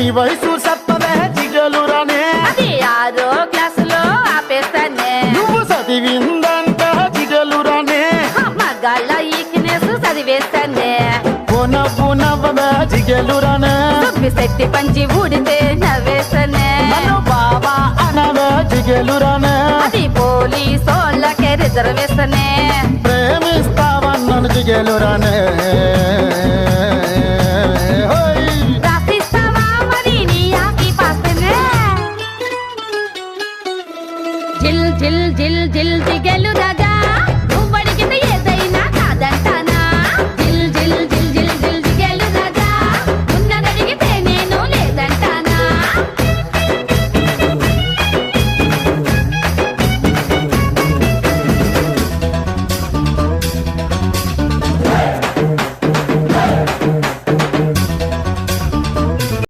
నీ వయసు సత్తలే జిగలురానే అది 6 క్లాసులో ఆపేస్తానే నువ్వు చదివిందంట జిగలురానే మగాళ్ళ ఈక్నెస్ చదివేస్తానే నవ్వే జిగలురానే శక్తి పంచి ఊడితే నవ్వేస్తానే నన్ను బాబా అనవే జిగలురానే అది పోలీసోళ్ళకే రిజర్వేషనే ప్రేమిస్తావన్నను జిగలురానే రాసిస్తావా మరి నీ ఆకి పాస్తనే జిల్ జిల్ జిల్ జిల్ జిగలు